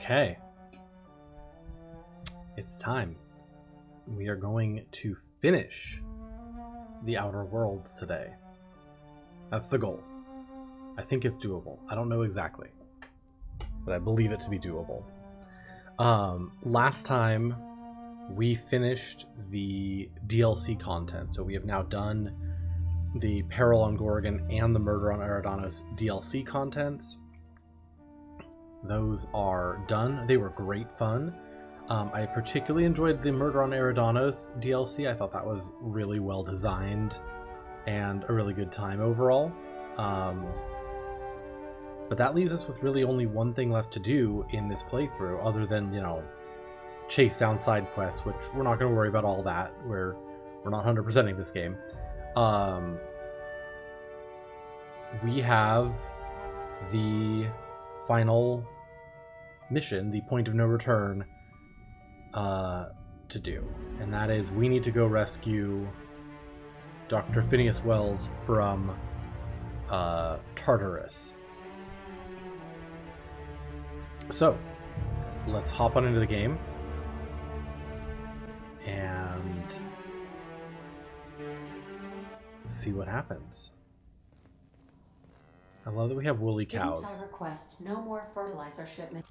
Okay. It's time. We are going to finish the Outer Worlds today. That's the goal. I think it's doable. I don't know exactly, but I believe it to be doable. Last time we finished the DLC content, so we have now done the Peril on Gorgon and the Murder on Eridanos DLC contents. Those are done. They were great fun. I particularly enjoyed the Murder on Eridanos DLC. I thought that was really well designed and a really good time overall. But that leaves us with really only one thing left to do in this playthrough, other than, chase down side quests, which we're not going to worry about all that. We're not 100%ing this game. We have the final mission, the point of no return, to do, and that is we need to go rescue Dr. Phineas Welles from Tartarus. So let's hop on into the game and see what happens. I love that we have woolly cows. Didn't I request no more fertilizer shipment?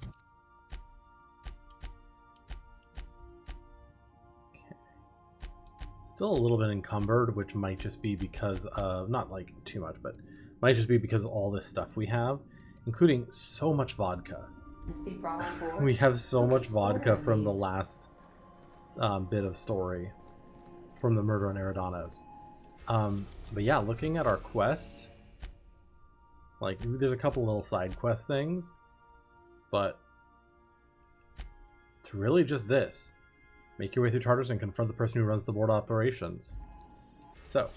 Okay. Still a little bit encumbered, which might just be because of, not like too much, but might just be because of all this stuff we have, including so much vodka. Be brought on board. We have so much vodka from the last bit of story from the Murder on Eridanos. But yeah, looking at our quests, like, there's a couple little side quest things, but it's really just this. Make your way through Tartarus and confront the person who runs the board operations. So,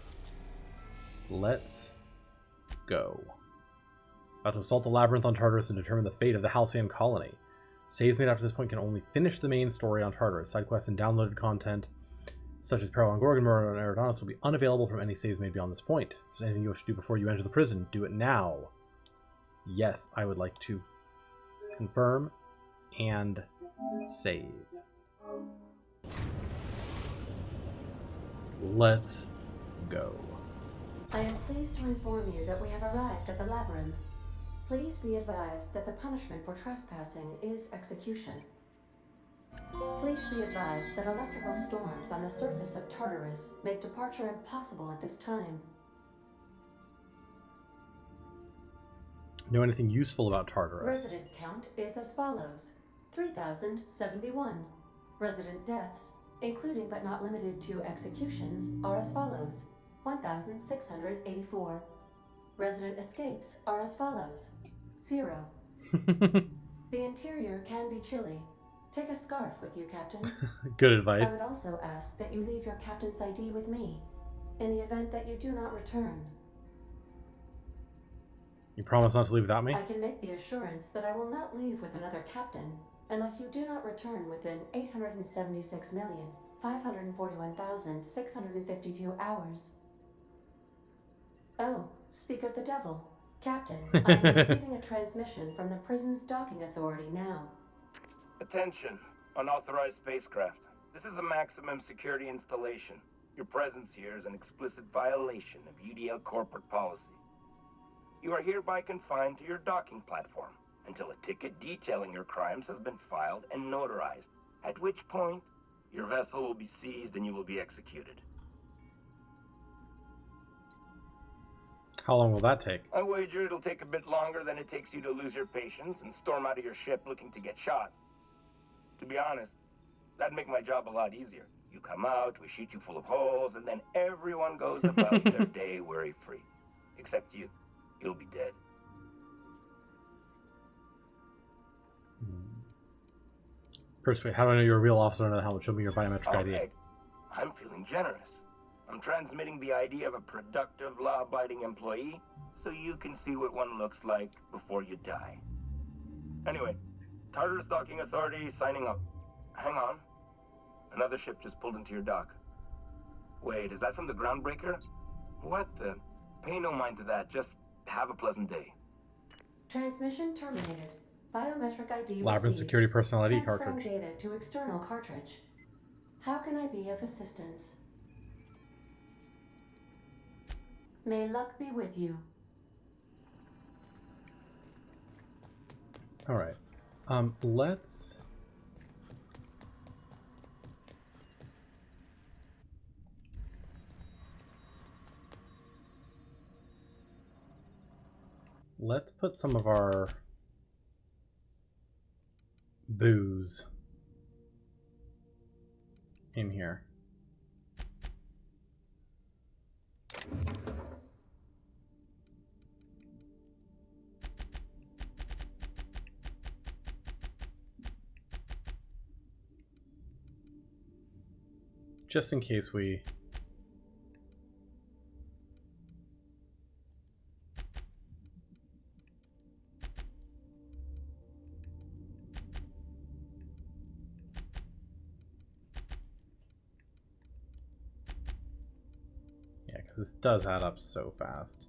let's go. About to assault the labyrinth on Tartarus and determine the fate of the Halcyon colony. Saves made after this point can only finish the main story on Tartarus. Side quests and downloaded content, such as Peril on Gorgon, Murder on Eridanos, will be unavailable from any saves made beyond this point. If there's anything you wish to do before you enter the prison, do it now. Yes, I would like to confirm and save. Let's go. I am pleased to inform you that we have arrived at the labyrinth. Please be advised that the punishment for trespassing is execution. Please be advised that electrical storms on the surface of Tartarus make departure impossible at this time. Know anything useful about Tartarus? Resident count is as follows: 3,071. Resident deaths, including but not limited to executions, are as follows: 1,684. Resident escapes are as follows: 0. The interior can be chilly. Take a scarf with you, Captain. Good advice. I would also ask that you leave your captain's ID with me, in the event that you do not return. You promise not to leave without me? I can make the assurance that I will not leave with another captain, unless you do not return within 876,541,652 hours. Oh, speak of the devil. Captain, I am receiving a transmission from the prison's docking authority now. Attention, unauthorized spacecraft. This is a maximum security installation. Your presence here is an explicit violation of UDL corporate policy. You are hereby confined to your docking platform until a ticket detailing your crimes has been filed and notarized, at which point your vessel will be seized and you will be executed. How long will that take? I wager it'll take a bit longer than it takes you to lose your patience and storm out of your ship looking to get shot. To be honest, that'd make my job a lot easier. You come out, we shoot you full of holes, and then everyone goes about their day worry-free. Except you. You'll be dead. First, wait, how do I know you're a real officer under the helmet? Show me your biometric ID. Okay. I'm feeling generous. I'm transmitting the ID of a productive, law-abiding employee so you can see what one looks like before you die. Anyway, Tartarus Docking Authority signing up. Hang on. Another ship just pulled into your dock. Wait, is that from the Groundbreaker? What the? Pay no mind to that. Just have a pleasant day. Transmission terminated. Biometric ID Labyrinth received. security personnel ID Transferring cartridge. data to external cartridge. How can I be of assistance? May luck be with you. All right. Let's put some of our booze in here. Just in case we... Yeah, because this does add up so fast.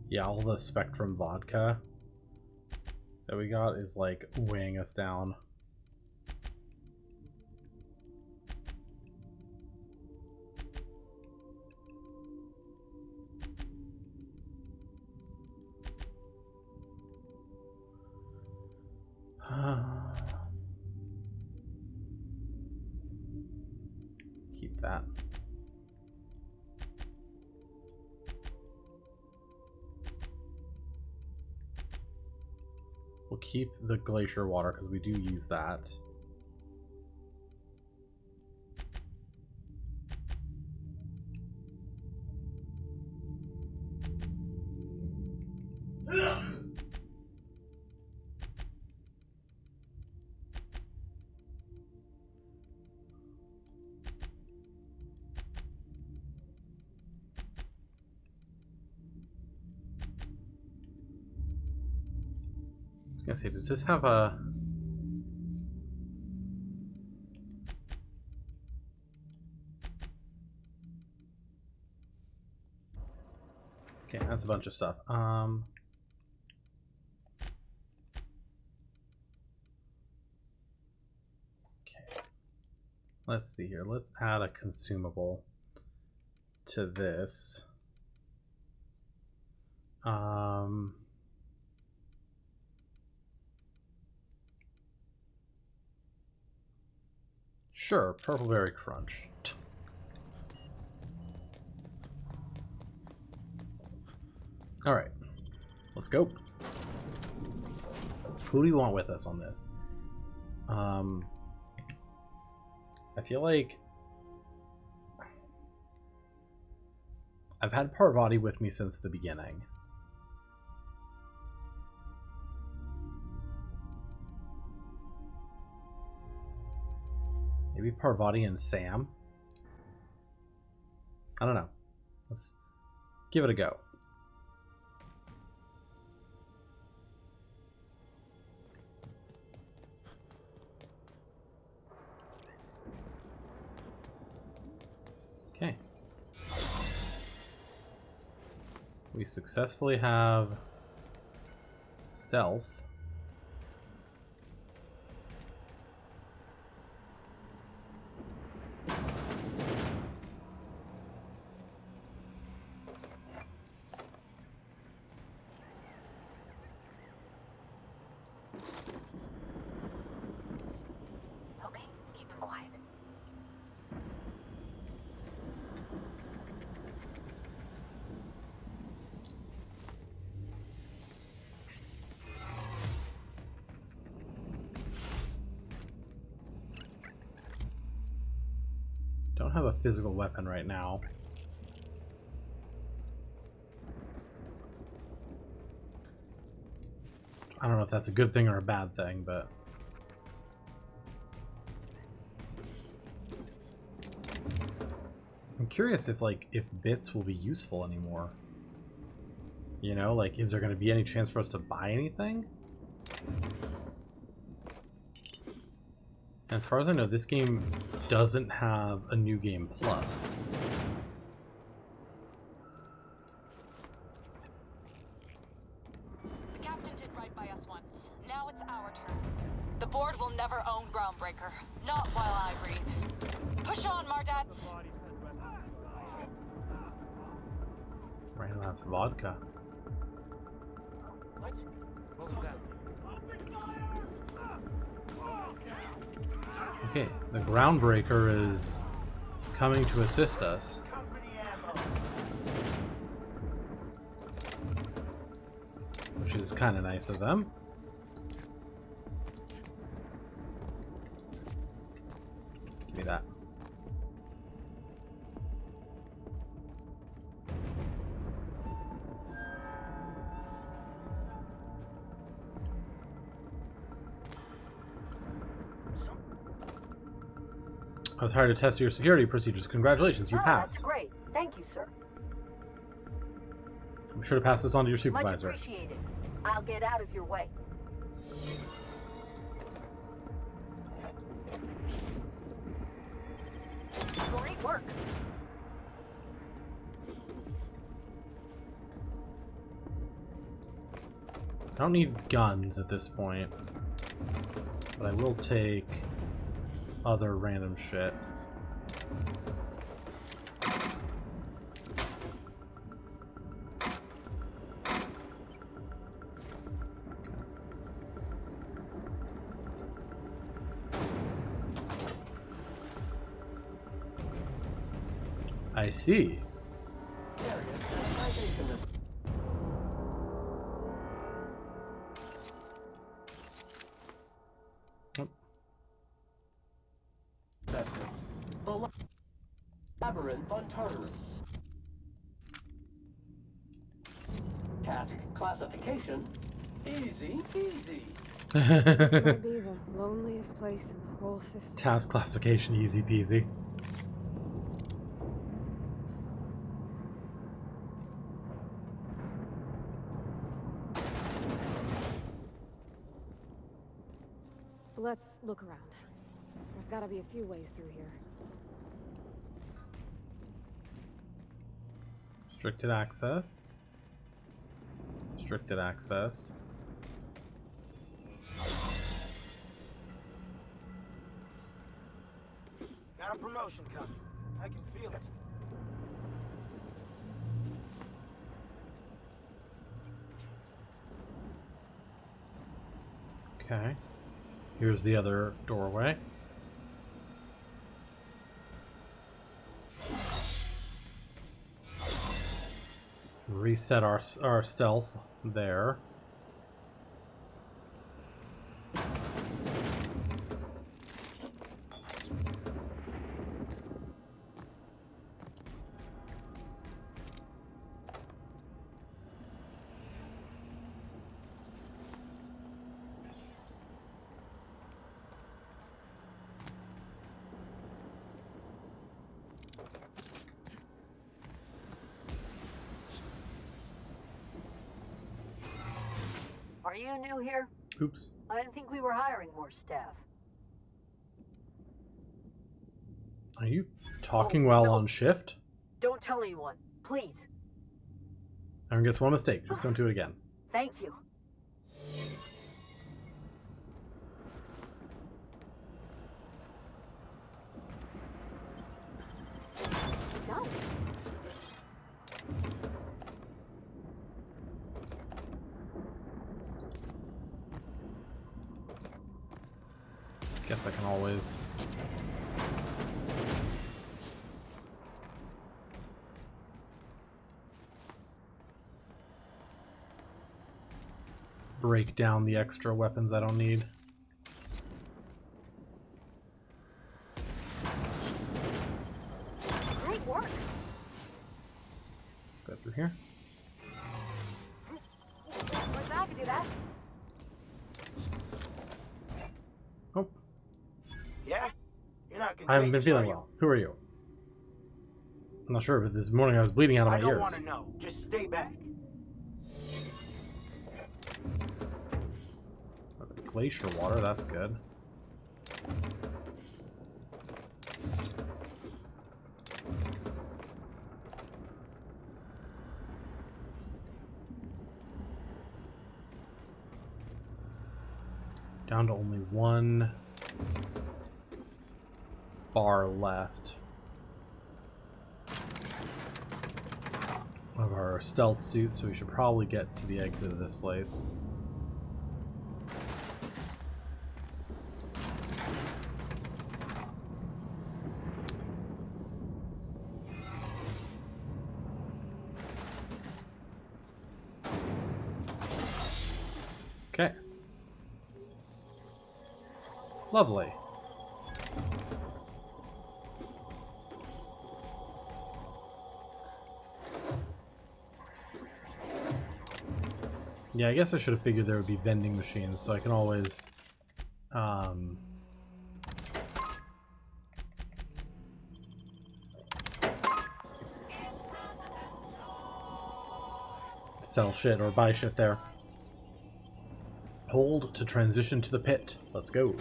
Yeah, all the Spectrum vodka that we got is like weighing us down. Keep that. We'll keep the glacier water because we do use that. I was gonna say, does this have a... Okay, that's a bunch of stuff. Okay. Let's see here. Let's add a consumable to this. Sure, Purple Berry Crunch. Alright, let's go. Who do you want with us on this? I feel like I've had Parvati with me since the beginning. Maybe Parvati and Sam? I don't know. Let's give it a go. Okay. We successfully have stealth. Don't have a physical weapon right now. I don't know if that's a good thing or a bad thing, but... I'm curious if, like, if bits will be useful anymore. You know, like, is there going to be any chance for us to buy anything? As far as I know, this game doesn't have a New Game Plus. The captain did right by us once. Now it's our turn. The board will never own Groundbreaker. Not while I breathe. Push on, Mardad. Right, that's vodka. What? What was that? Okay, the Groundbreaker is coming to assist us. Which is kind of nice of them. Give me that. I was hired to test your security procedures. Congratulations, you passed. That's great. Thank you, sir. I'm sure to pass this on to your Much supervisor. appreciated. I'll get out of your way. Great work. I don't need guns at this point, but I will take other random shit. I see. The labyrinth on Tartarus. Task classification. Easy peasy. This might be the loneliest place in the whole system. Task classification, easy peasy. Let's look around. There's gotta be a few ways through here. Restricted access. Restricted access. Got a promotion coming. I can feel it. Okay. Here's the other doorway. Reset our stealth there. Are you new here? Oops. I didn't think we were hiring more staff. Are you talking while on shift? Don't tell anyone, please. Everyone gets one mistake. Just don't do it again. Thank you. No. Guess I can always. Break down the extra weapons I don't need. Great work. Go through here. Where's I can do that? anything I haven't been dangerous, feeling are you? well. Who are you? I'm not sure, but this morning I was bleeding out of I my don't ears. want to know. Just stay back. Glacier water, that's good. Down to only one bar left of our stealth suit, so we should probably get to the exit of this place. Okay. Lovely. Yeah, I guess I should have figured there would be vending machines, so I can always sell shit or buy shit there. Hold to transition to the pit. Let's go.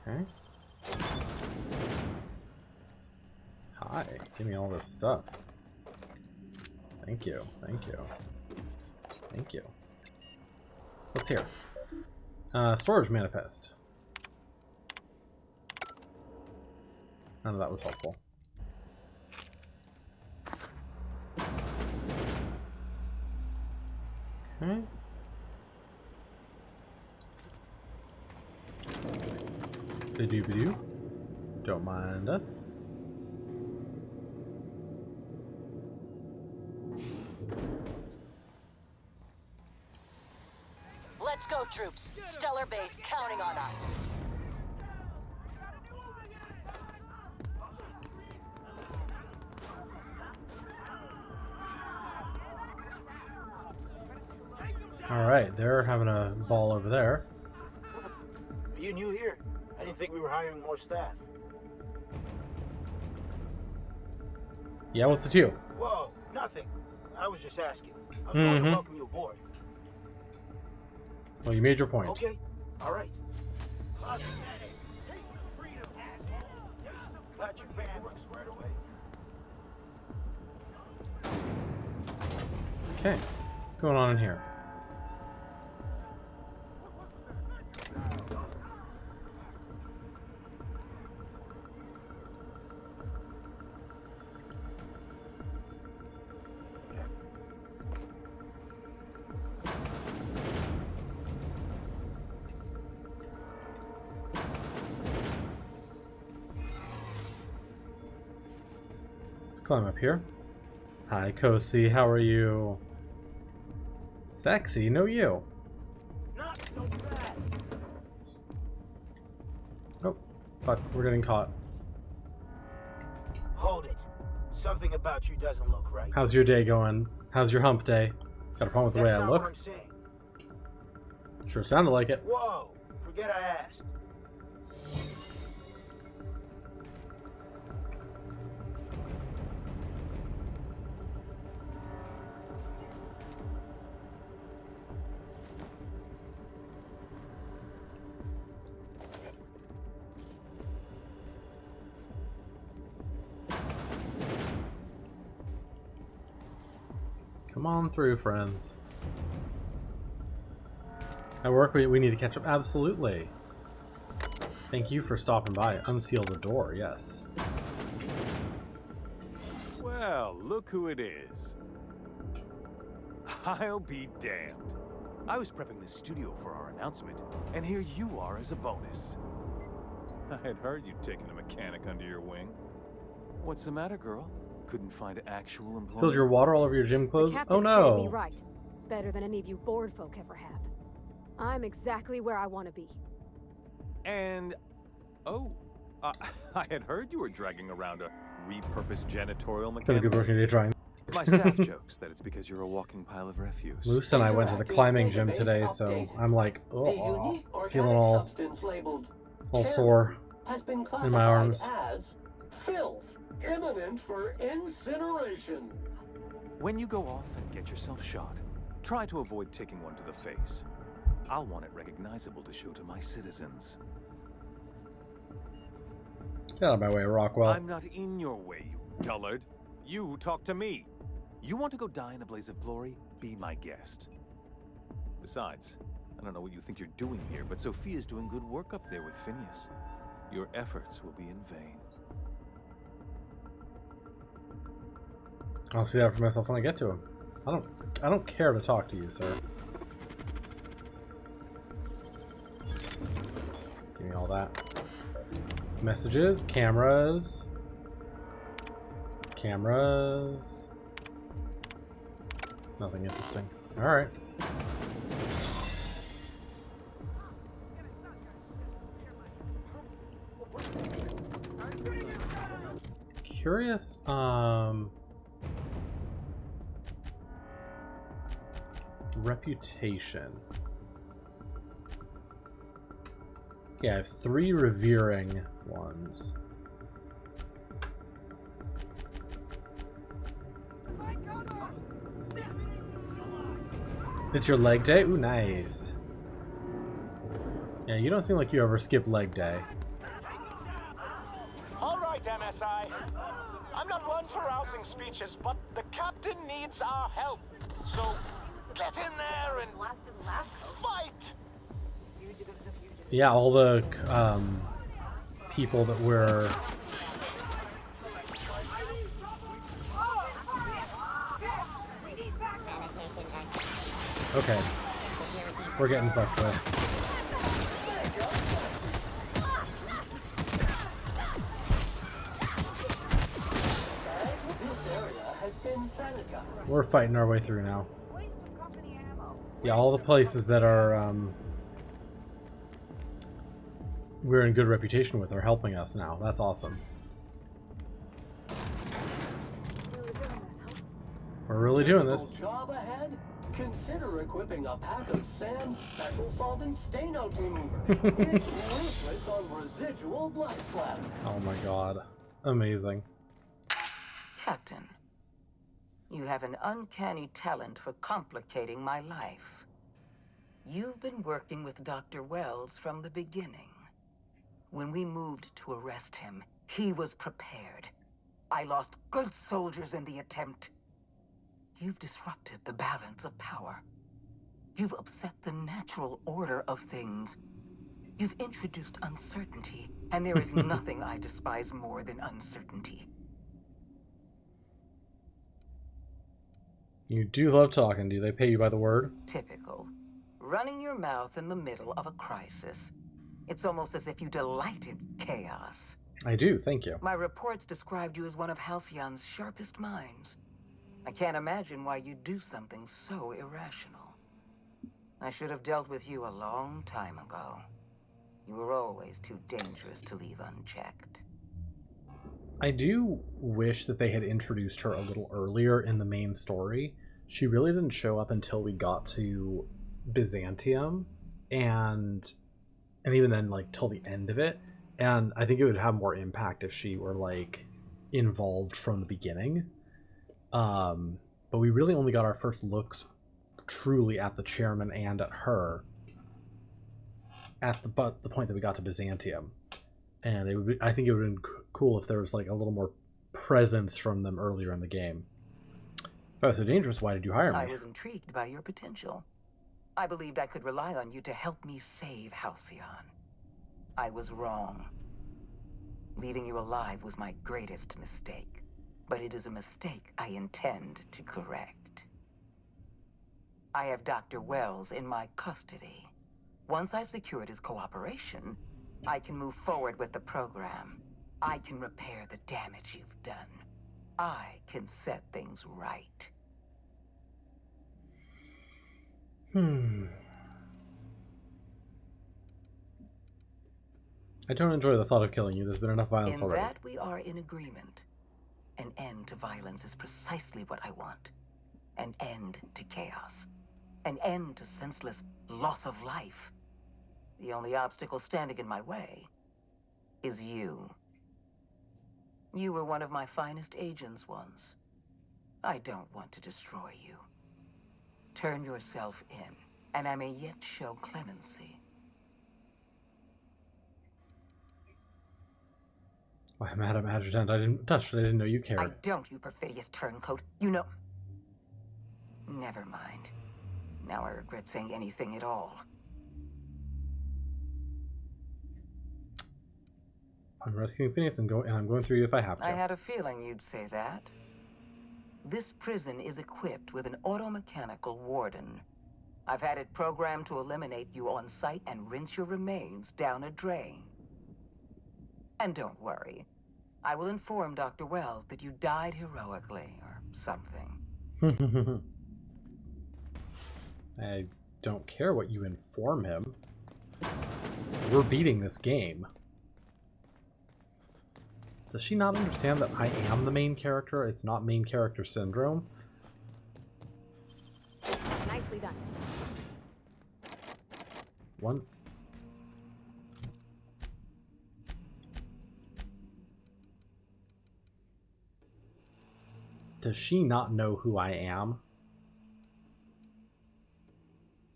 Okay. Hi, give me all this stuff. Thank you, thank you. Thank you. What's here? Storage manifest. None of that was helpful. Okay. Ba-doo-ba-doo. Don't mind us. Let's go, troops. Stellar base counting on us. Alright, they're having a ball over there. Are you new here? I didn't think we were hiring more staff. Yeah, what's it to you? Whoa, nothing. I was just asking. I was going to welcome you aboard. Well, you made your point. Okay, all right. Got your bandwork squared away. Okay, what's going on in here? Climb up here. Hi, Kosi. How are you? Sexy? No, you. Not so bad. Oh, fuck. We're getting caught. Hold it. Something about you doesn't look right. How's your day going? How's your hump day? Got a problem with the way I That's not look? what I'm saying. Sure sounded like it. Whoa, forget I asked. Come on through, friends. At work, we need to catch up. Absolutely. Thank you for stopping by. Unseal the door, yes. Well, look who it is. I'll be damned. I was prepping the studio for our announcement, and here you are as a bonus. I had heard you'd taken a mechanic under your wing. What's the matter, girl? Couldn't find actual employment? Spilled your water all over your gym clothes? The Oh captain treated me no. right. Better than any of you bored folk ever have. I'm exactly where I want to be. And... oh, I had heard you were dragging around a repurposed janitorial Been a good mechanic. version of trying. My staff jokes that it's because you're a walking pile of refuse. Moose and I went to the climbing gym today, so I'm like, oh, feeling all sore has been in my arms. as filth, imminent for incineration. When you go off and get yourself shot, try to avoid taking one to the face. I'll want it recognizable to show to my citizens. Get out of my way, Rockwell. I'm not in your way, you dullard. You talk to me. You want to go die in a blaze of glory? Be my guest. Besides, I don't know what you think you're doing here, but Sophia's doing good work up there with Phineas. Your efforts will be in vain. I'll see that for myself when I get to him. I don't care to talk to you, sir. Give me all that. Messages, cameras. Cameras. Nothing interesting. Alright. Curious, reputation. Yeah, I have 3 revering ones. It's your leg day? Ooh, nice. Yeah, you don't seem like you ever skip leg day. All right, MSI. I'm not one for rousing speeches, but the captain needs our help. So get in there and fight. Yeah, all the people that we're okay. We're getting fucked with. We're fighting our way through now. Yeah, all the places that are we're in good reputation with are helping us now. That's awesome. We're really doing this. Job ahead? Consider equipping a pack of Sam's special solvent stain out remover. It's ruthless on residual blood splatter. Oh my god. Amazing. Captain, you have an uncanny talent for complicating my life. You've been working with Dr. Welles from the beginning. When we moved to arrest him, he was prepared. I lost good soldiers in the attempt. You've disrupted the balance of power. You've upset the natural order of things. You've introduced uncertainty, and there is nothing I despise more than uncertainty. You do love talking. Do they pay you by the word? Typical. Running your mouth in the middle of a crisis. It's almost as if you delight in chaos. I do, thank you. My reports described you as one of Halcyon's sharpest minds. I can't imagine why you'd do something so irrational. I should have dealt with you a long time ago. You were always too dangerous to leave unchecked. I do wish that they had introduced her a little earlier in the main story. She really didn't show up until we got to Byzantium, and even then, like, till the end of it. And I think it would have more impact if she were, like, involved from the beginning. But we really only got our first looks truly at the chairman and at her at the point that we got to Byzantium. And it would be, I think it would have been cool if there was, like, a little more presence from them earlier in the game. If I was so dangerous, why did you hire me? I was intrigued by your potential. I believed I could rely on you to help me save Halcyon. I was wrong. Leaving you alive was my greatest mistake. But it is a mistake I intend to correct. I have Dr. Welles in my custody. Once I've secured his cooperation, I can move forward with the program. I can repair the damage you've done. I can set things right. I don't enjoy the thought of killing you. There's been enough violence In already. that we are in agreement. An end to violence is precisely what I want. An end to chaos. An end to senseless loss of life. The only obstacle standing in my way is you. You were one of my finest agents once. I don't want to destroy you. Turn yourself in, and I may yet show clemency. Why, Madam Adjutant, I didn't know you cared. I don't, you perfidious turncoat. You know... Never mind. Now I regret saying anything at all. I'm rescuing Phineas and I'm going through you if I have to. I had a feeling you'd say that. This prison is equipped with an automechanical warden. I've had it programmed to eliminate you on sight and rinse your remains down a drain. And don't worry. I will inform Dr. Welles that you died heroically, or something. I don't care what you inform him. We're beating this game. Does she not understand that I am the main character? It's not main character syndrome. Nicely done. One. Does she not know who I am?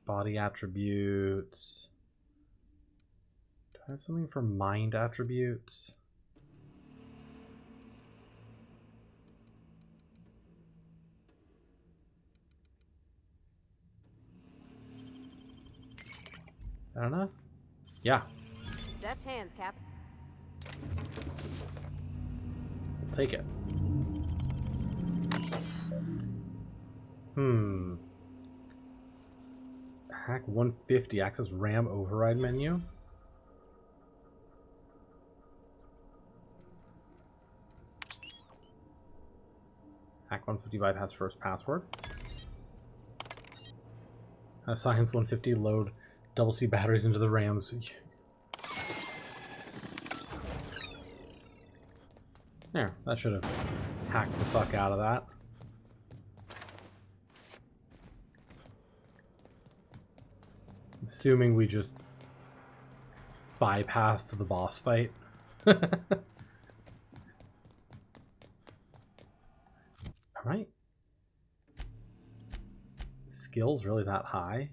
Body attributes. Do I have something for mind attributes? I don't know. Yeah. Deft hands, Cap. We'll take it. Hack 150. Access RAM override menu. Hack 150 bypass first password. Science 150 load double C batteries into the RAMs. There, that should have hacked the fuck out of that. Assuming we just bypassed the boss fight. Alright. Skills really that high?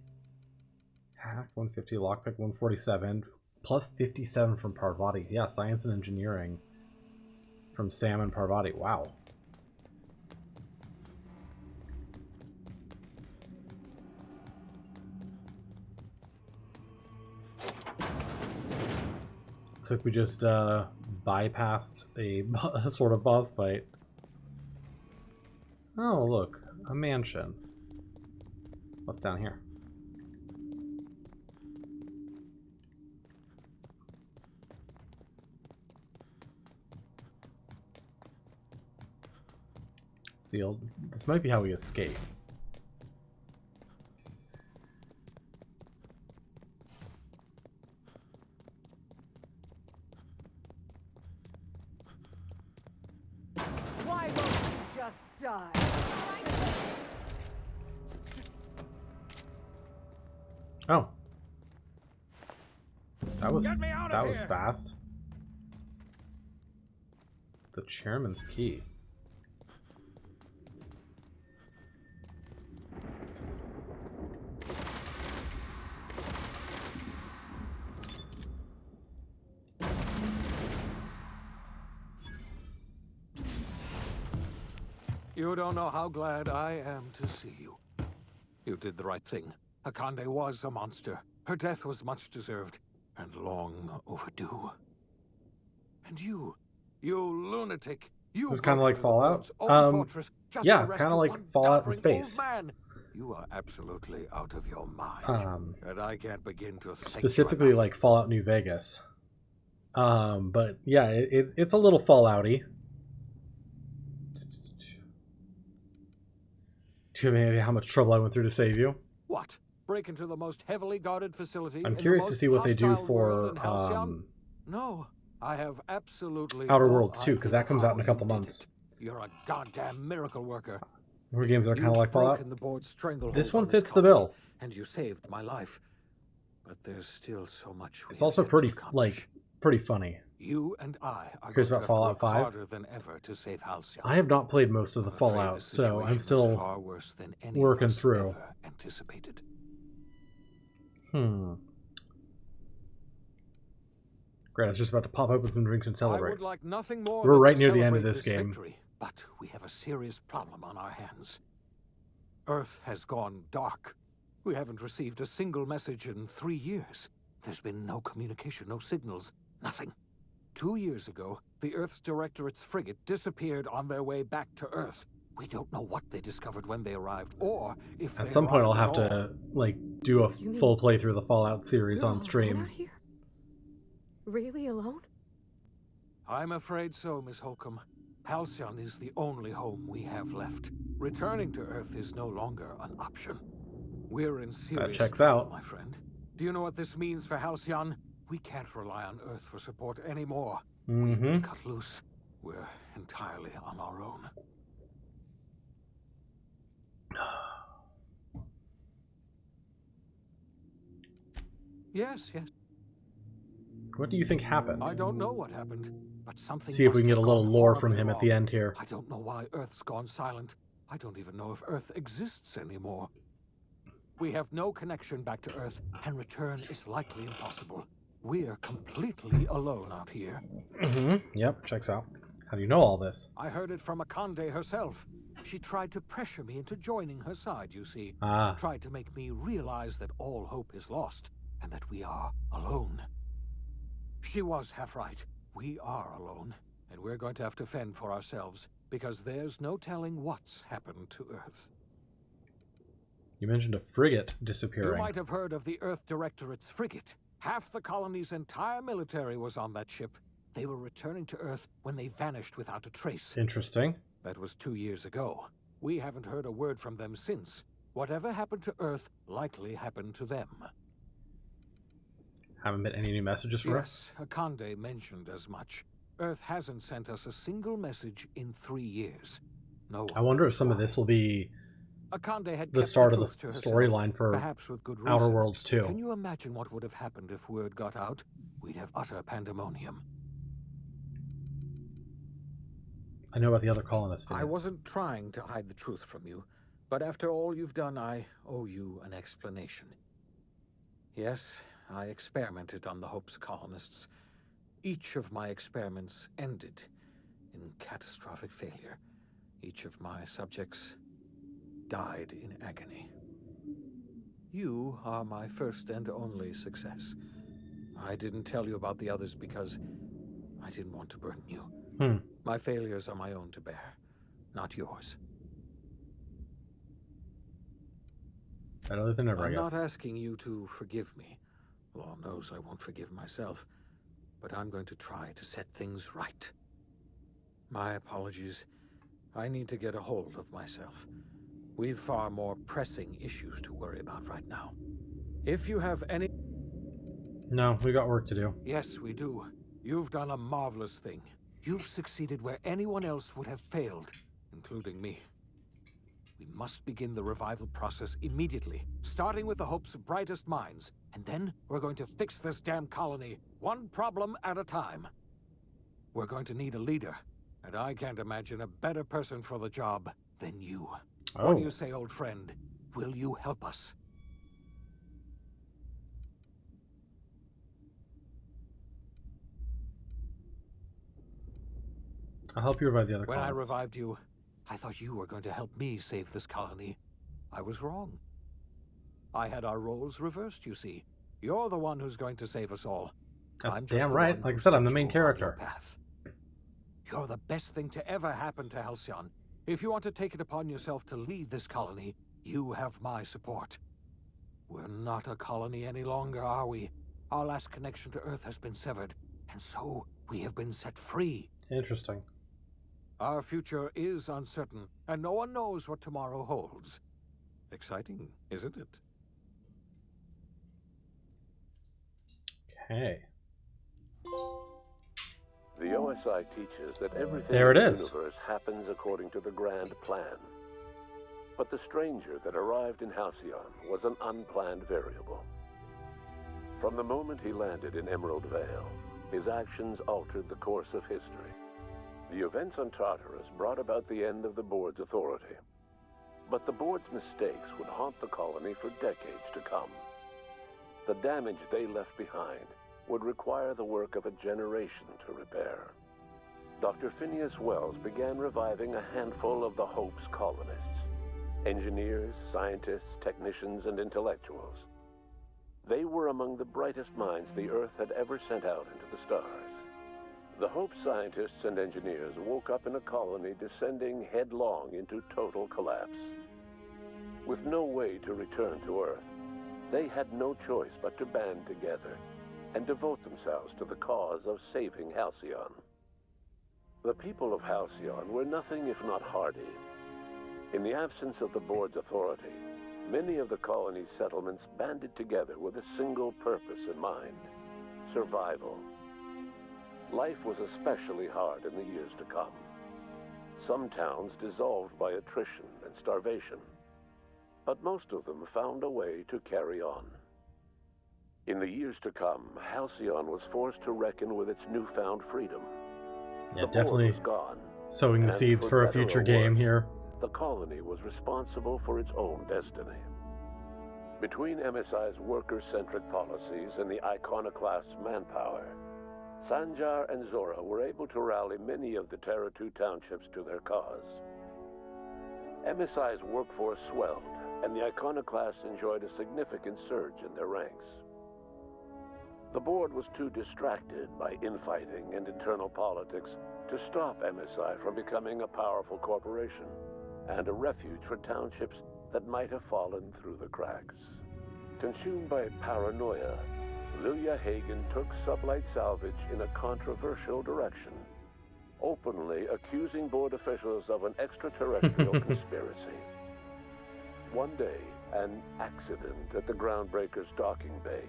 Hack 150, lockpick 147, plus 57 from Parvati. Yeah, science and engineering from Sam and Parvati. Wow. Looks like we just bypassed a sort of boss fight. Oh, look, a mansion. What's down here? Sealed. This might be how we escape. Why won't you just die? Oh. That was fast. The chairman's key. You don't know how glad I am to see you. You did the right thing. Akande was a monster. Her death was much deserved, and long overdue. And you lunatic, you... This is kind of like Fallout. Yeah, it's kind of like Fallout in space. You are absolutely out of your mind. And I can't begin to think specifically like Fallout New Vegas. But yeah, it's a little Fallout-y. Do you have any idea how much trouble I went through to save you? What? Break into the most heavily guarded facility? I'm curious to see what they do for no, I have absolutely Outer Worlds 2, because that comes out in a couple months. You're a goddamn miracle worker. More games that are kind of like Fallout. The board's stranglehold This one on fits the colony, bill. and you saved my life. But there's still so much we It's have also yet pretty to accomplish. pretty funny. You and I are Curious going about to have to Fallout work 5? harder than ever to save Halcyon. I have not played most of the I'm afraid Fallout, the so I'm situation is still far worse than any working of us through. ever anticipated. Great, I was just about to pop open some drinks and I celebrate. would like nothing more We're than right to near the end of celebrate this game. victory, but we have a serious problem on our hands. Earth has gone dark. We haven't received a single message in 3 years. There's been no communication, no signals, nothing. 2 years ago, the Earth's Directorate's frigate disappeared on their way back to Earth. We don't know what they discovered when they arrived, or if At some point I'll have to, like, do a full playthrough of the Fallout series on stream. Out here? Really alone? I'm afraid so, Miss Holcomb. Halcyon is the only home we have left. Returning to Earth is no longer an option. We're in serious checks trouble, out. my friend. Do you know what this means for Halcyon? We can't rely on Earth for support anymore. We've been cut loose. We're entirely on our own. Yes. What do you think happened? I don't know what happened, but something. See if we can must get a have little gone lore from horribly him at the wrong. end here. I don't know why Earth's gone silent. I don't even know if Earth exists anymore. We have no connection back to Earth, and return is likely impossible. We're completely alone out here. Yep, checks out. How do you know all this? I heard it from Akande herself. She tried to pressure me into joining her side, you see. Ah. Tried to make me realize that all hope is lost, and that we are alone. She was half right. We are alone, and we're going to have to fend for ourselves, because there's no telling what's happened to Earth. You mentioned a frigate disappearing. You might have heard of the Earth Directorate's frigate. Half the colony's entire military was on that ship. They were returning to Earth when they vanished without a trace. Interesting. That was 2 years ago. We haven't heard a word from them since. Whatever happened to Earth likely happened to them. Haven't been any new messages for us? Yes, Akande mentioned as much. Earth hasn't sent us a single message in 3 years. No. I wonder if some of this will be Akande had the kept start of truth the to herself, storyline for perhaps with good reason. Outer Worlds 2. Can you imagine what would have happened if word got out? We'd have utter pandemonium. I know about the other colonists. I wasn't trying to hide the truth from you, but after all you've done, I owe you an explanation. Yes, I experimented on the Hope's colonists. Each of my experiments ended in catastrophic failure. Each of my subjects died in agony. You are my first and only success. I didn't tell you about the others because I didn't want to burden you. My failures are my own to bear, not yours. Better than ever, I guess. I'm not asking you to forgive me. Law knows I won't forgive myself, but I'm going to try to set things right. My apologies. I need to get a hold of myself. We've far more pressing issues to worry about right now. If you have any... No, we got work to do. Yes, we do. You've done a marvelous thing. You've succeeded where anyone else would have failed, including me. We must begin the revival process immediately, starting with the Hope's brightest minds, and then we're going to fix this damn colony, one problem at a time. We're going to need a leader, and I can't imagine a better person for the job than you. Oh. What do you say, old friend? Will you help us? I'll help you revive the other When I colonists. revived you, I thought you were going to help me save this colony. I was wrong. I had our roles reversed, you see. You're the one who's going to save us all. That's I'm just damn the right. one Like I who said, I'm set the main you on your character. path. You're the best thing to ever happen to Halcyon. If you want to take it upon yourself to lead this colony, you have my support. We're not a colony any longer, are we? Our last connection to Earth has been severed, and so we have been set free. Interesting. Our future is uncertain, and no one knows what tomorrow holds. Exciting, isn't it? Okay. The OSI teaches that everything There in it the is. universe happens according to the grand plan. But the stranger that arrived in Halcyon was an unplanned variable. From the moment he landed in Emerald Vale, his actions altered the course of history. The events on Tartarus brought about the end of the board's authority. But the board's mistakes would haunt the colony for decades to come. The damage they left behind would require the work of a generation to repair. Dr. Phineas Welles began reviving a handful of the Hope's colonists. Engineers, scientists, technicians, and intellectuals. They were among the brightest minds the Earth had ever sent out into the stars. The Hope scientists and engineers woke up in a colony descending headlong into total collapse. With no way to return to Earth, they had no choice but to band together and devote themselves to the cause of saving Halcyon. The people of Halcyon were nothing if not hardy. In the absence of the board's authority, many of the colony's settlements banded together with a single purpose in mind: survival. Life was especially hard in the years to come. Some towns dissolved by attrition and starvation, but most of them found a way to carry on. In the years to come, Halcyon was forced to reckon with its newfound freedom. Yeah, The board definitely was gone, sowing the and seeds for a better or future game worse, here. the colony was responsible for its own destiny. Between MSI's worker-centric policies and the iconoclast's manpower, Sanjar and Zora were able to rally many of the Terra 2 townships to their cause. MSI's workforce swelled, and the iconoclasts enjoyed a significant surge in their ranks. The board was too distracted by infighting and internal politics to stop MSI from becoming a powerful corporation and a refuge for townships that might have fallen through the cracks. Consumed by paranoia, Lilia Hagen took Sublight Salvage in a controversial direction, openly accusing board officials of an extraterrestrial conspiracy. One day, an accident at the Groundbreaker's docking bay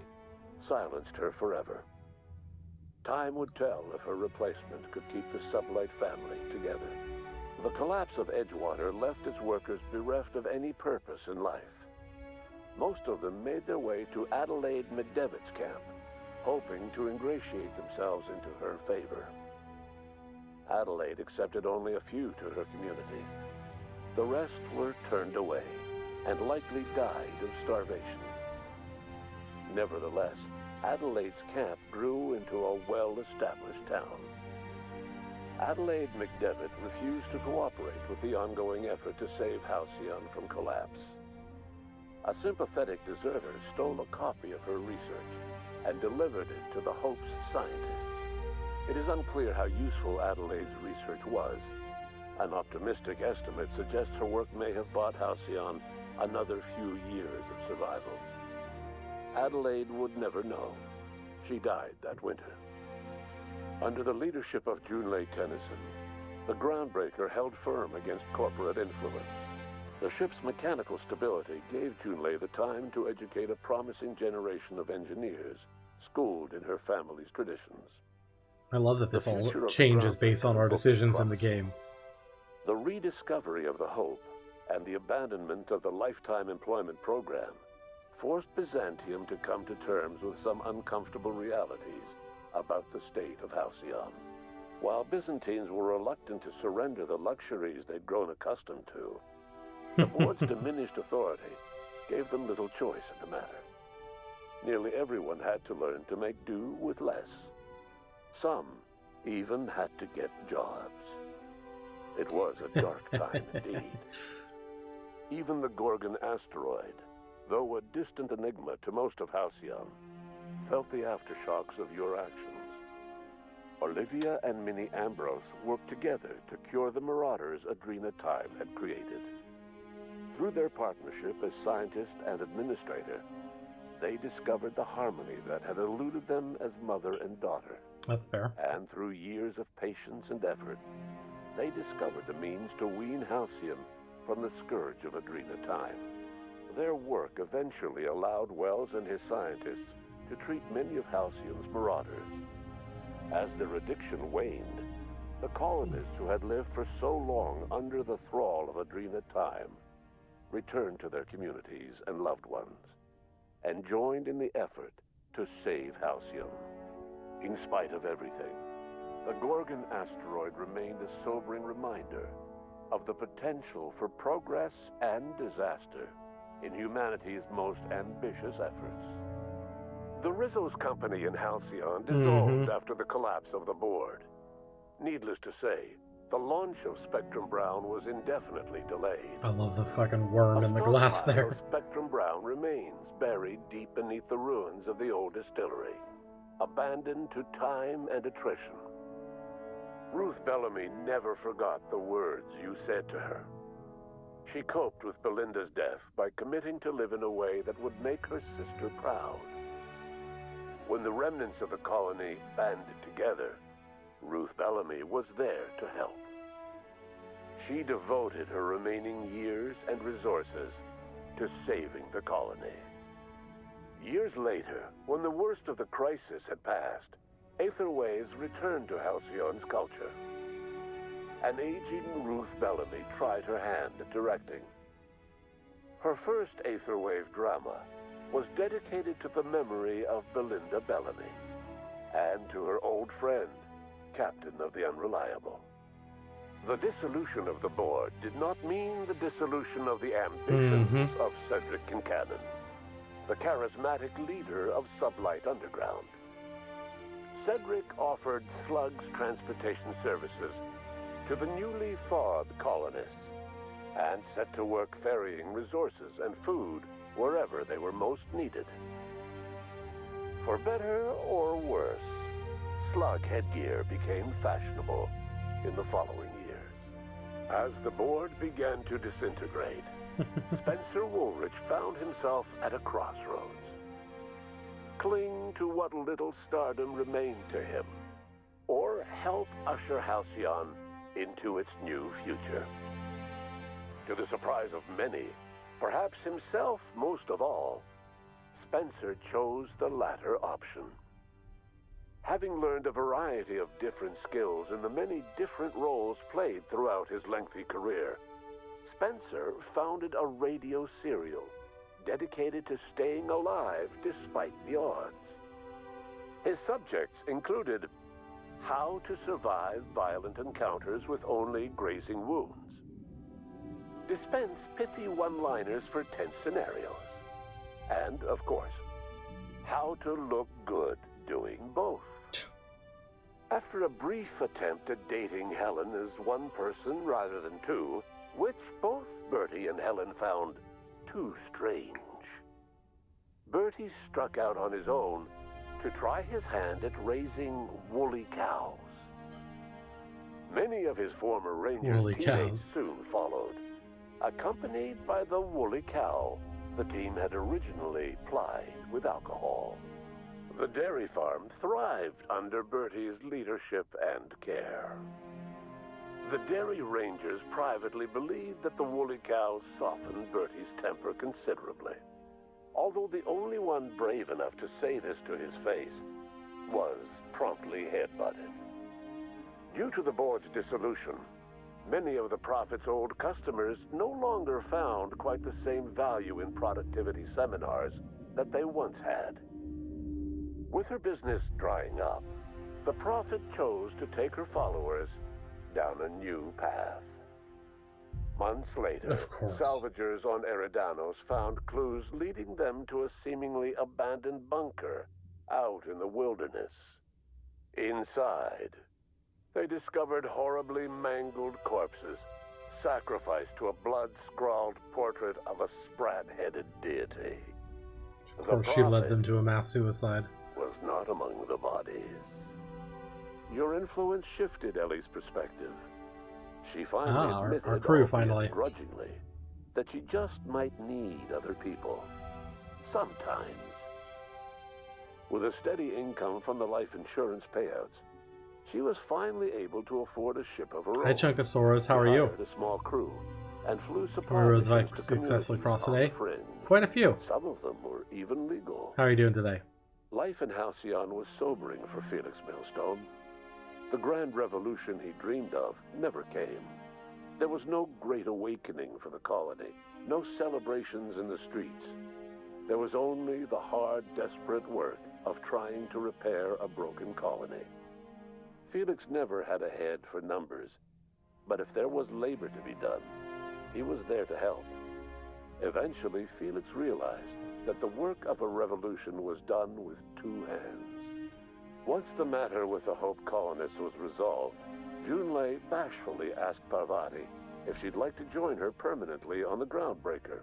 silenced her forever. Time would tell if her replacement could keep the Sublight family together. The collapse of Edgewater left its workers bereft of any purpose in life. Most of them made their way to Adelaide McDevitt's camp, hoping to ingratiate themselves into her favor. Adelaide accepted only a few to her community. The rest were turned away and likely died of starvation. Nevertheless, Adelaide's camp grew into a well-established town. Adelaide McDevitt refused to cooperate with the ongoing effort to save Halcyon from collapse. A sympathetic deserter stole a copy of her research and delivered it to the Hope's scientists. It is unclear how useful Adelaide's research was. An optimistic estimate suggests her work may have bought Halcyon another few years of survival. Adelaide would never know. She died that winter. Under the leadership of Junlei Tennyson, the Groundbreaker held firm against corporate influence. The ship's mechanical stability gave Junlei the time to educate a promising generation of engineers, schooled in her family's traditions. I love that this The all future of the changes based on Groundbreaker our looked decisions in the promising. game. The rediscovery of the Hope and the abandonment of the Lifetime Employment Program forced Byzantium to come to terms with some uncomfortable realities about the state of Halcyon. While Byzantines were reluctant to surrender the luxuries they'd grown accustomed to, the board's diminished authority gave them little choice in the matter. Nearly everyone had to learn to make do with less. Some even had to get jobs. It was a dark time indeed. Even the Gorgon asteroid, though a distant enigma to most of Halcyon, felt the aftershocks of your actions. Olivia and Minnie Ambrose worked together to cure the marauders Adrena Time had created. Through their partnership as scientist and administrator, they discovered the harmony that had eluded them as mother and daughter. That's fair. And through years of patience and effort, they discovered the means to wean Halcyon from the scourge of Adrena Time. Their work eventually allowed Welles and his scientists to treat many of Halcyon's marauders. As their addiction waned, the colonists who had lived for so long under the thrall of Adrena time returned to their communities and loved ones, and joined in the effort to save Halcyon. In spite of everything, the Gorgon asteroid remained a sobering reminder of the potential for progress and disaster in humanity's most ambitious efforts. The Rizzo's company in Halcyon dissolved after the collapse of the board. Needless to say, the launch of Spectrum Brown was indefinitely delayed. I love the fucking worm in the glass there. A Spectrum Brown remains buried deep beneath the ruins of the old distillery, abandoned to time and attrition. Ruth Bellamy never forgot the words you said to her. She coped with Belinda's death by committing to live in a way that would make her sister proud. When the remnants of the colony banded together, Ruth Bellamy was there to help. She devoted her remaining years and resources to saving the colony. Years later, when the worst of the crisis had passed, Aetherways returned to Halcyon's culture. An aging Ruth Bellamy tried her hand at directing. Her first Aetherwave drama was dedicated to the memory of Belinda Bellamy and to her old friend, Captain of the Unreliable. The dissolution of the board did not mean the dissolution of the ambitions of Cedric Kincannon, the charismatic leader of Sublight Underground. Cedric offered Slug's transportation services to the newly thawed colonists and set to work ferrying resources and food wherever they were most needed. For better or worse, Slug headgear became fashionable in the following years. As the board began to disintegrate, Spencer Woolrich found himself at a crossroads. Cling to what little stardom remained to him, or help usher Halcyon into its new future. To the surprise of many, perhaps himself most of all, Spencer chose the latter option. Having learned a variety of different skills in the many different roles played throughout his lengthy career, Spencer founded a radio serial dedicated to staying alive despite the odds. His subjects included how to survive violent encounters with only grazing wounds, dispense pithy one-liners for tense scenarios, and, of course, how to look good doing both. After a brief attempt at dating Helen as one person rather than two, which both Bertie and Helen found too strange, Bertie struck out on his own to try his hand at raising woolly cows. Many of his former Rangers teammates soon followed, accompanied by the woolly cow the team had originally plied with alcohol. The dairy farm thrived under Bertie's leadership and care. The Dairy Rangers privately believed that the woolly cows softened Bertie's temper considerably, although the only one brave enough to say this to his face was promptly headbutted. Due to the board's dissolution, many of the Prophet's old customers no longer found quite the same value in productivity seminars that they once had. With her business drying up, the Prophet chose to take her followers down a new path. Months later, salvagers on Eridanos found clues leading them to a seemingly abandoned bunker out in the wilderness. Inside, they discovered horribly mangled corpses, sacrificed to a blood-scrawled portrait of a sprat-headed deity. Of course, she led them to a mass suicide. Was not among the bodies. Your influence shifted Ellie's perspective. She finally admitted, our crew finally, grudgingly, that she just might need other people. Sometimes. With a steady income from the life insurance payouts, she was finally able to afford a ship of her own. Hi, Chunkosaurus. How are you? A small crew and flew supply roads I successfully crossed today? Quite a few. Some of them were even legal. How are you doing today? Life in Halcyon was sobering for Felix Millstone. The grand revolution he dreamed of never came. There was no great awakening for the colony, no celebrations in the streets. There was only the hard, desperate work of trying to repair a broken colony. Felix never had a head for numbers, but if there was labor to be done, he was there to help. Eventually, Felix realized that the work of a revolution was done with two hands. Once the matter with the Hope colonists was resolved, Junlei bashfully asked Parvati if she'd like to join her permanently on the Groundbreaker.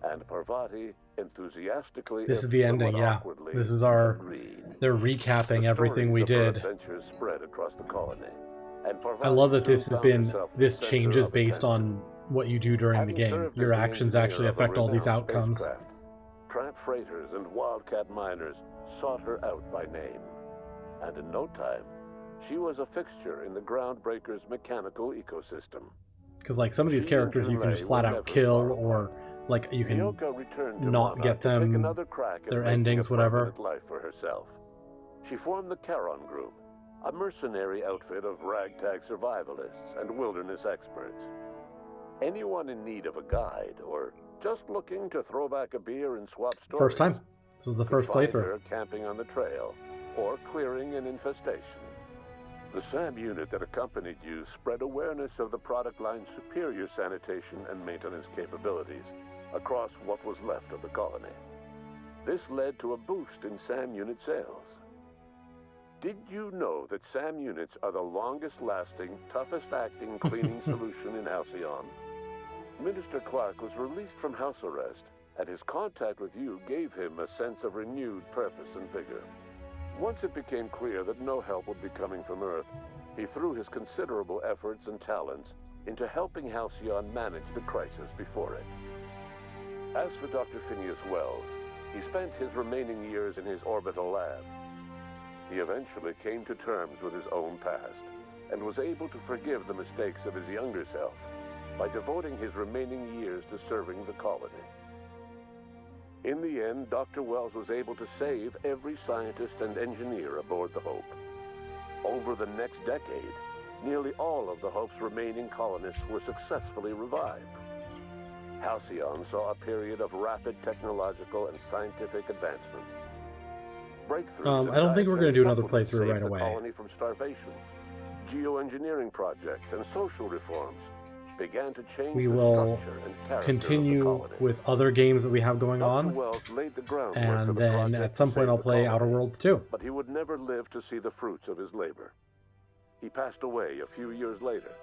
And Parvati enthusiastically, This is the ending, yeah. This is our... They're recapping everything we did. Adventures spread across the colony, and I love that this has been... This changes based on what you do during the game. Your actions actually affect all these outcomes. Tramp freighters and wildcat miners sought her out by name. And in no time, she was a fixture in the Groundbreaker's mechanical ecosystem. Because, like, some of these characters you can just flat out kill, or, like, you can not get them their endings, whatever. Life for herself. She formed the Charon Group, a mercenary outfit of ragtag survivalists and wilderness experts. Anyone in need of a guide, or just looking to throw back a beer and swap stories. First time. This is the first playthrough. Camping on the trail, or clearing an infestation. The SAM unit that accompanied you spread awareness of the product line's superior sanitation and maintenance capabilities across what was left of the colony. This led to a boost in SAM unit sales. Did you know that SAM units are the longest-lasting, toughest-acting cleaning solution in Halcyon? Minister Clark was released from house arrest, and his contact with you gave him a sense of renewed purpose and vigor. Once it became clear that no help would be coming from Earth, he threw his considerable efforts and talents into helping Halcyon manage the crisis before it. As for Dr. Phineas Welles, he spent his remaining years in his orbital lab. He eventually came to terms with his own past and was able to forgive the mistakes of his younger self by devoting his remaining years to serving the colony. In the end, Dr. Welles was able to save every scientist and engineer aboard the Hope. Over the next decade, nearly all of the Hope's remaining colonists were successfully revived. Halcyon saw a period of rapid technological and scientific advancement. I don't think we're going to do another playthrough right away. The colony from starvation, geoengineering projects, and social reforms began to change we will continue with other games that we have going on, and then at some point I'll play Outer Worlds 2. But he would never live to see the fruits of his labor. He passed away a few years later.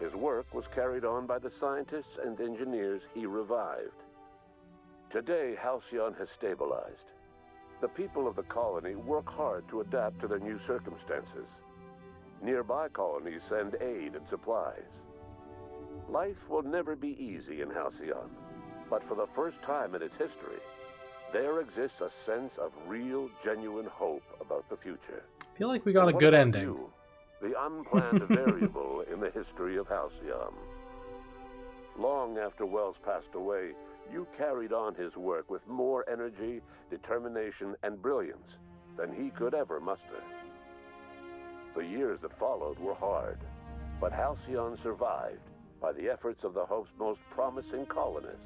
His work was carried on by the scientists and engineers he revived. Today, Halcyon has stabilized. The people of the colony work hard to adapt to their new circumstances. Nearby colonies send aid and supplies. Life will never be easy in Halcyon, but for the first time in its history, there exists a sense of real, genuine hope about the future. I feel like we got a good ending. You, the unplanned variable in the history of Halcyon. Long after Welles passed away, you carried on his work with more energy, determination, and brilliance than he could ever muster. The years that followed were hard, but Halcyon survived by the efforts of the Hope's most promising colonists,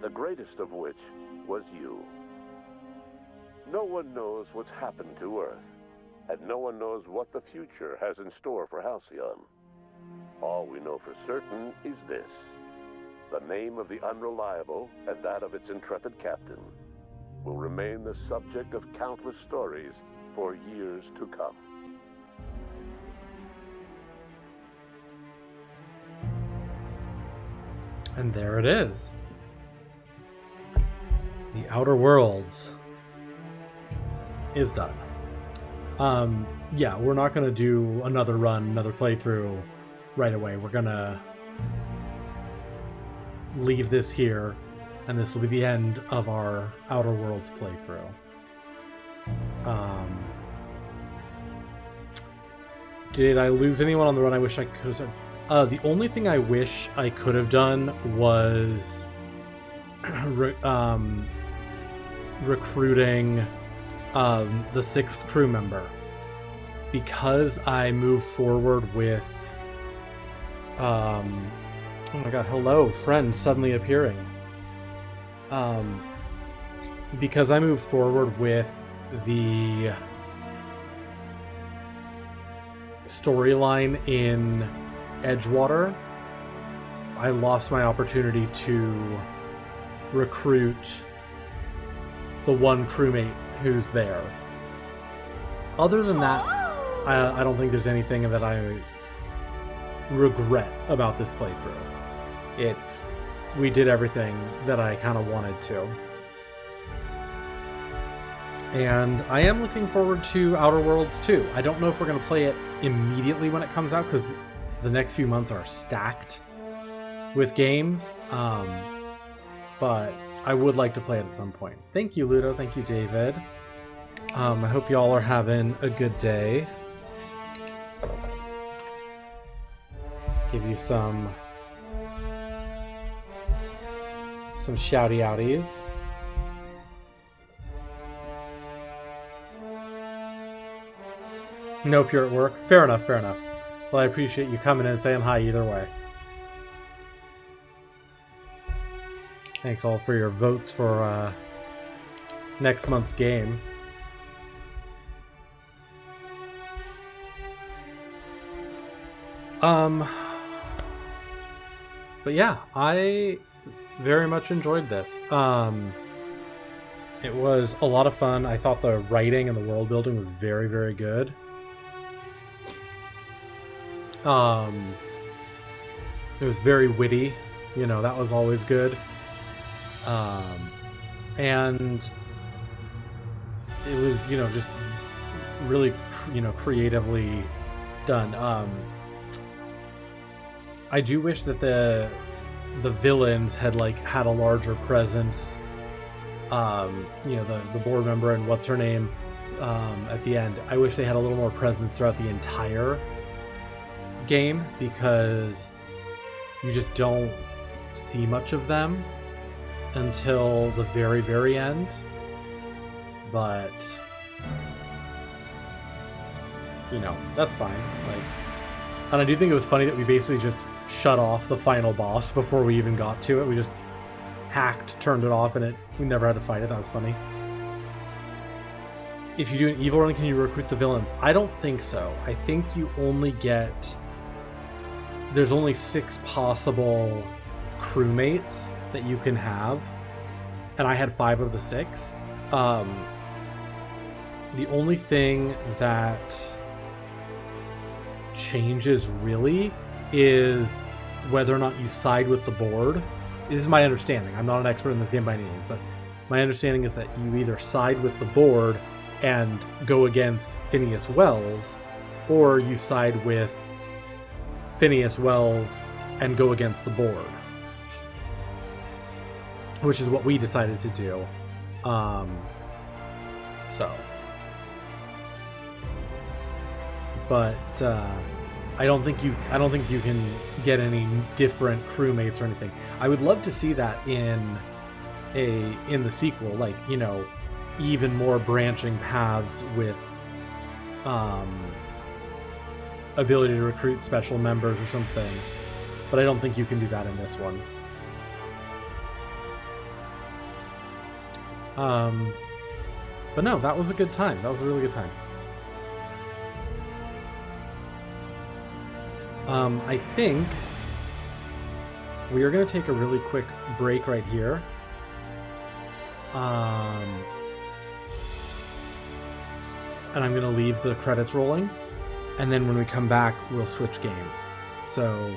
the greatest of which was you. No one knows what's happened to Earth, and no one knows what the future has in store for Halcyon. All we know for certain is this: the name of the Unreliable and that of its intrepid captain will remain the subject of countless stories for years to come. And there it is. The Outer Worlds is done. Yeah, we're not going to do another run, another playthrough right away. We're going to leave this here, and this will be the end of our Outer Worlds playthrough. Did I lose anyone on the run? I wish I could have. The only thing I wish I could have done was recruiting the 6th crew member. 'Cause, like, I don't think we're going to do another run right away. We're going to leave this here, and this will be the end of our Outer Worlds playthrough. Did I lose anyone on the run? I wish I could have. The only thing I wish I could have done was recruiting the 6th crew member. 'Cause, like, I don't think we're going to do another run right away. We're going to leave this here, and this will be the end of our Outer Worlds playthrough. because I moved forward with oh my god, hello, friend suddenly appearing. Because I moved forward with the storyline in Edgewater, I lost my opportunity to recruit the one crewmate who's there. Other than that, I don't think there's anything that I regret about this playthrough. We did everything that I kind of wanted to. And I am looking forward to Outer Worlds 2. I don't know if we're going to play it immediately when it comes out, because the next few months are stacked with games. But I would like to play it at some point. Thank you, Ludo. Thank you, David. I hope y'all are having a good day. Give you some shouty outies. Nope, you're at work. Fair enough, fair enough. Well, I appreciate you coming in and saying hi either way. Thanks all for your votes for next month's game. But yeah, I very much enjoyed this. It was a lot of fun. I thought the writing and the world building was very, very good. It was very witty, you know, that was always good. And it was, you know, just really, you know, creatively done. I do wish that the villains had had a larger presence. You know, the board member and what's her name at the end. I wish they had a little more presence throughout the entire game, because you just don't see much of them until the very, very end. But you know, that's fine. And I do think it was funny that we basically just shut off the final boss before we even got to it. We just turned it off, and we never had to fight it. That was funny. If you do an evil run, can you recruit the villains? I don't think so. I think you only get... There's only 6 possible crewmates that you can have, and I had 5 of the 6. The only thing that changes really is whether or not you side with the board. This is my understanding. I'm not an expert in this game by any means, but my understanding is that you either side with the board and go against Phineas Welles, or you side with Phineas Welles and go against the board, which is what we decided to do. But I don't think you can get any different crewmates or anything. I would love to see that in the sequel, you know, even more branching paths with ability to recruit special members or something. But I don't think you can do that in this one. But no, that was a good time. That was a really good time. I think we are going to take a really quick break right here. And I'm going to leave the credits rolling. And then when we come back, we'll switch games. So,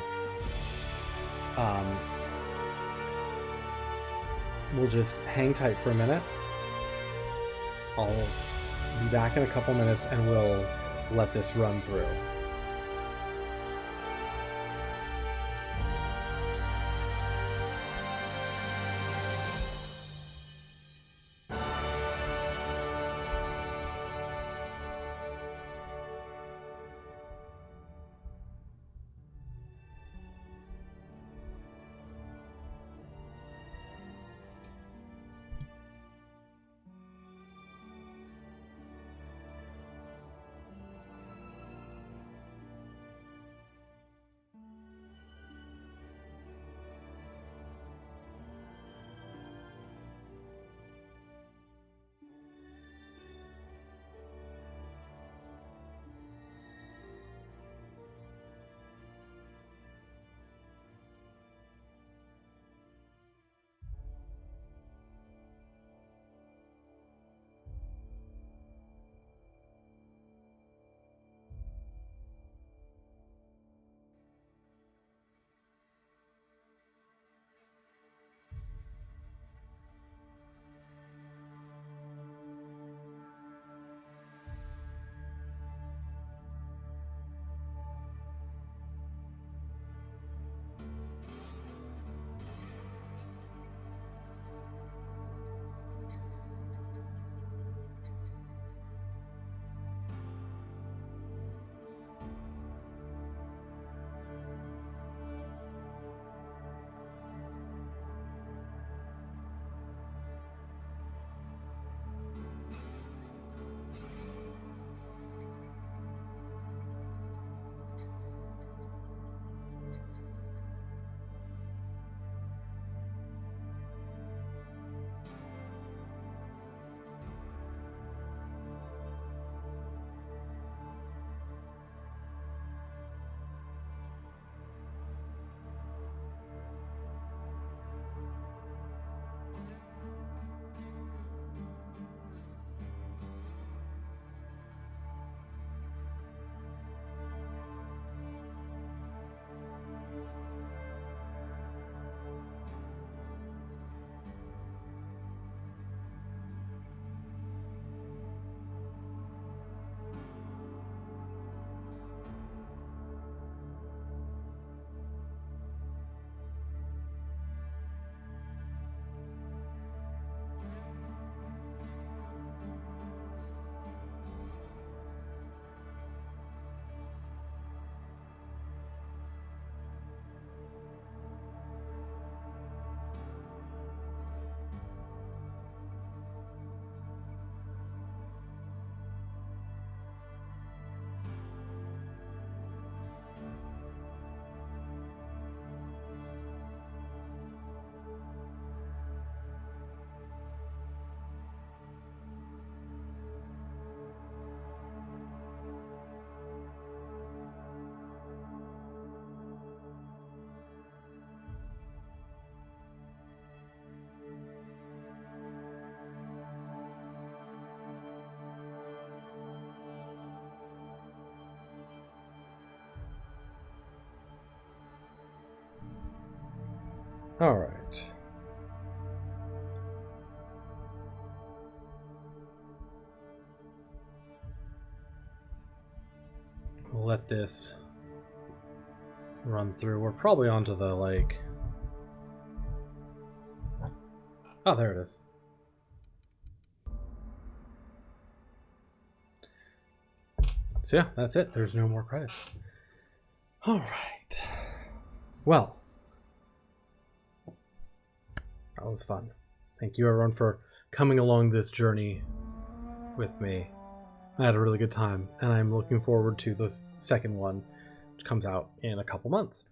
we'll just hang tight for a minute. I'll be back in a couple minutes and we'll let this run through. Alright. We'll let this run through. We're probably onto the, like... Oh, there it is. So yeah, that's it. There's no more credits. Alright. Well. That was fun. Thank you everyone for coming along this journey with me. I had a really good time, and I'm looking forward to the second one, which comes out in a couple months.